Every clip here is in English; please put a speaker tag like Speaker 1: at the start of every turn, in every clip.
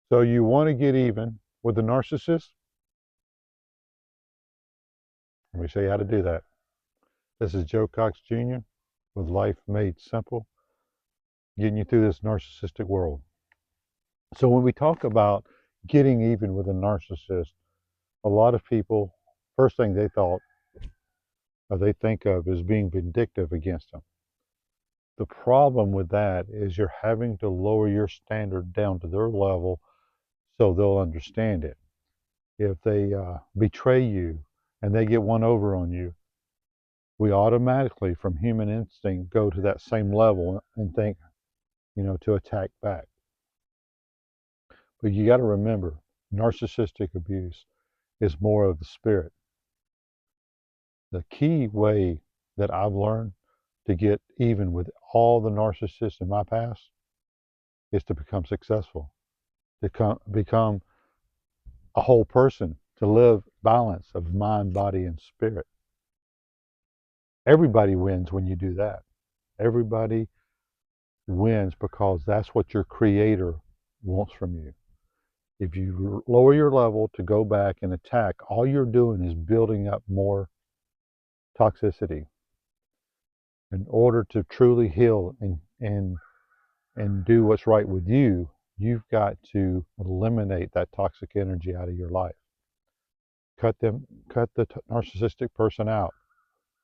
Speaker 1: So you want to get even with the narcissist? Let me show you how to do that. This is Joe Cox Jr. with Life Made Simple, getting you through this narcissistic world. So when we talk about getting even with a narcissist, a lot of people, first thing they thought or they think of is being vindictive against them. The problem with that is you're having to lower your standard down to their level so they'll understand it. If they betray you and they get one over on you, we automatically, from human instinct, go to that same level and think, to attack back. But you got to remember, narcissistic abuse is more of the spirit. The key way that I've learned to get even with all the narcissists in my past is to become successful, to become a whole person, to live balance of mind, body, and spirit. Everybody wins when you do that. Everybody wins because that's what your creator wants from you. If you lower your level to go back and attack, all you're doing is building up more toxicity. In order to truly heal and do what's right with you, you've got to eliminate that toxic energy out of your life. Cut the narcissistic person out.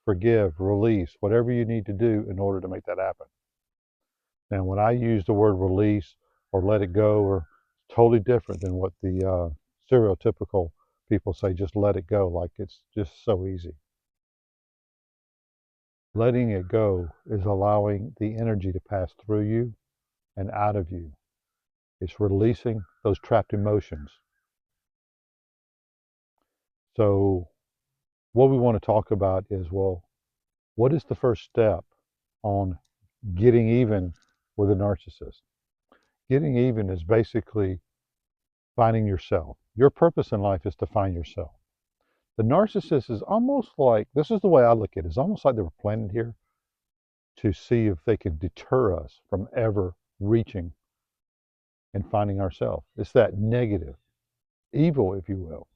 Speaker 1: Forgive, release, whatever you need to do in order to make that happen. Now, when I use the word release or let it go, or totally different than what the stereotypical people say, just let it go, like it's just so easy. Letting it go is allowing the energy to pass through you and out of you. It's releasing those trapped emotions. So what we want to talk about is, well, what is the first step on getting even with a narcissist? Getting even is basically finding yourself. Your purpose in life is to find yourself. The narcissist is almost like, this is the way I look at it, it's almost like they were planted here to see if they can deter us from ever reaching and finding ourselves. It's that negative, evil, if you will.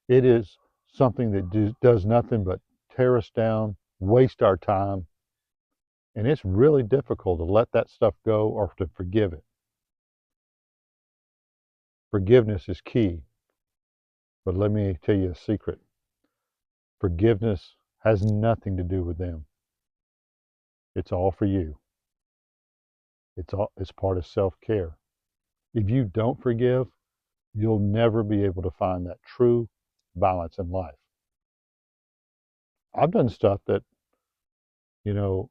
Speaker 1: It is something that does nothing but tear us down, waste our time, and it's really difficult to let that stuff go or to forgive it. Forgiveness is key, but let me tell you a secret. Forgiveness has nothing to do with them. It's all for you. It's part of self-care. If you don't forgive, you'll never be able to find that true balance in life. I've done stuff that, you know,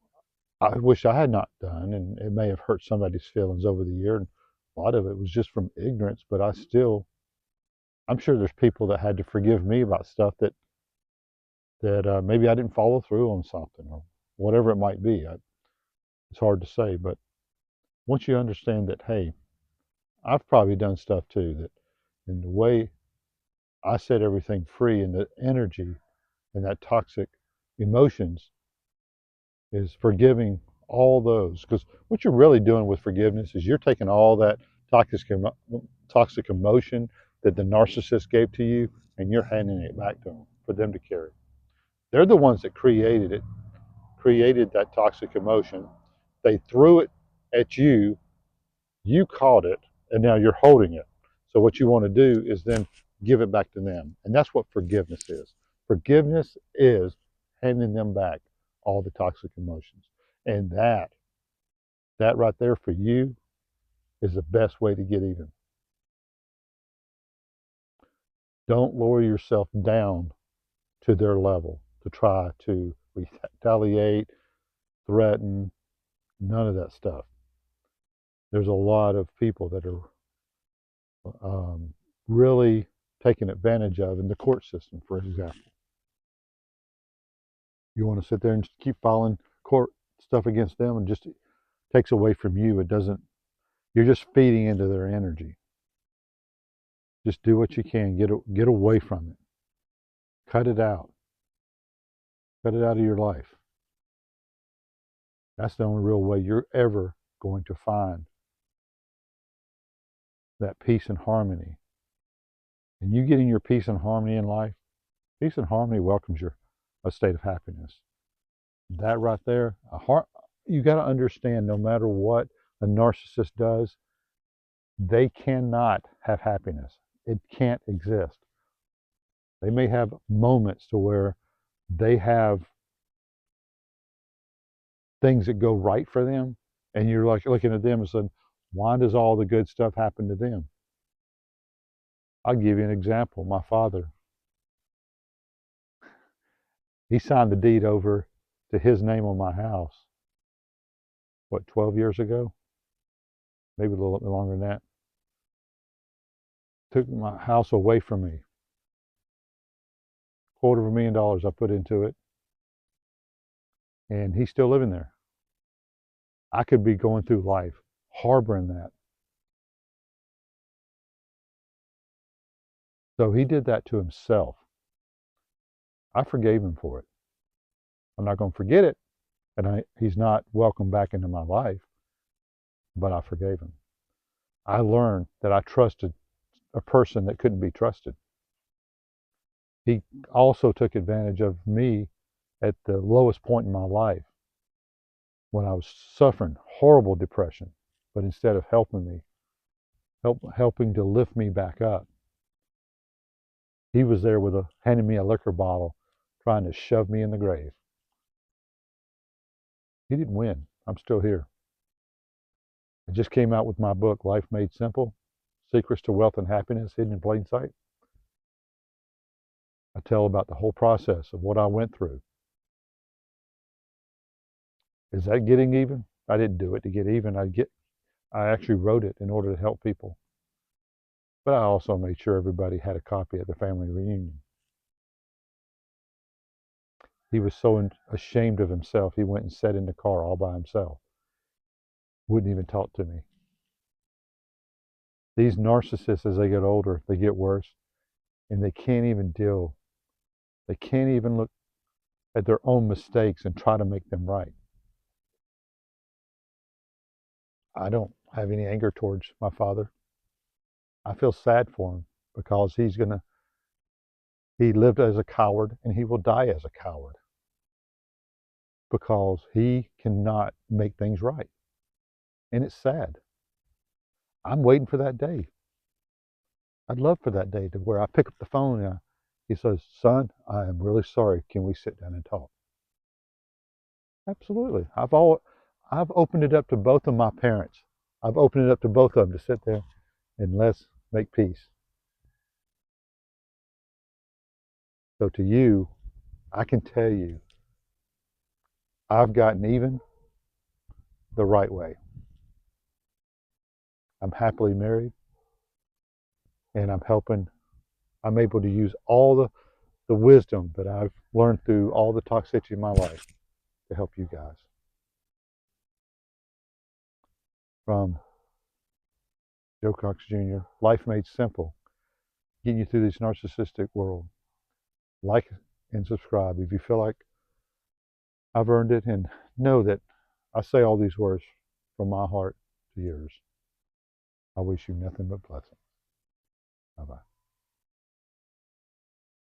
Speaker 1: I wish I had not done, and it may have hurt somebody's feelings over the year. And a lot of it was just from ignorance, but I'm sure there's people that had to forgive me about stuff that maybe I didn't follow through on something or whatever it might be. It's hard to say, but once you understand that, hey, I've probably done stuff too, that in the way I set everything free and the energy and that toxic emotions is forgiving all those. Because what you're really doing with forgiveness is you're taking all that toxic emotion that the narcissist gave to you and you're handing it back to them for them to carry. They're the ones that created it, created that toxic emotion. They threw it at you, you caught it, and now you're holding it. So what you want to do is then give it back to them. And that's what forgiveness is. Forgiveness is handing them back all the toxic emotions. And that right there for you is the best way to get even. Don't lower yourself down to their level to try to retaliate, threaten, none of that stuff. There's a lot of people that are really taken advantage of in the court system, for example. You want to sit there and keep filing court stuff against them and just takes away from you. It doesn't, you're just feeding into their energy. Just do what you can. Get away from it. Cut it out. Cut it out of your life. That's the only real way you're ever going to find that peace and harmony. And you getting your peace and harmony in life, peace and harmony welcomes a state of happiness. That right there, you got to understand no matter what a narcissist does, they cannot have happiness. It can't exist. They may have moments to where they have things that go right for them, and you're like looking at them and saying, why does all the good stuff happen to them? I'll give you an example. My father, he signed the deed over to his name on my house, what, 12 years ago? Maybe a little bit longer than that. Took my house away from me. $250,000 I put into it, and he's still living there. I could be going through life harboring that. So he did that to himself. I forgave him for it. I'm not going to forget it, and he's not welcome back into my life, but I forgave him. I learned that I trusted a person that couldn't be trusted. He also took advantage of me at the lowest point in my life when I was suffering horrible depression, but instead of helping me, helping to lift me back up, he was there handing me a liquor bottle, trying to shove me in the grave. He didn't win. I'm still here. I just came out with my book, Life Made Simple, Secrets to Wealth and Happiness Hidden in Plain Sight. I tell about the whole process of what I went through. Is that getting even? I didn't do it to get even. I actually wrote it in order to help people. But I also made sure everybody had a copy at the family reunion. He was so ashamed of himself, he went and sat in the car all by himself. Wouldn't even talk to me. These narcissists, as they get older, they get worse, and they can't even look at their own mistakes and try to make them right. I don't have any anger towards my father. I feel sad for him because he lived as a coward and he will die as a coward because he cannot make things right. And it's sad. I'm waiting for that day. I'd love for that day to where I pick up the phone and he says, son, I am really sorry. Can we sit down and talk? Absolutely. I've opened it up to both of my parents. I've opened it up to both of them to sit there and let's make peace. So to you, I can tell you, I've gotten even the right way. I'm happily married, and I'm able to use all the wisdom that I've learned through all the toxicity in my life to help you guys. From Joe Cox Jr., Life Made Simple, getting you through this narcissistic world. Like and subscribe if you feel like I've earned it, and know that I say all these words from my heart to yours. I wish you nothing but blessings. Bye-bye.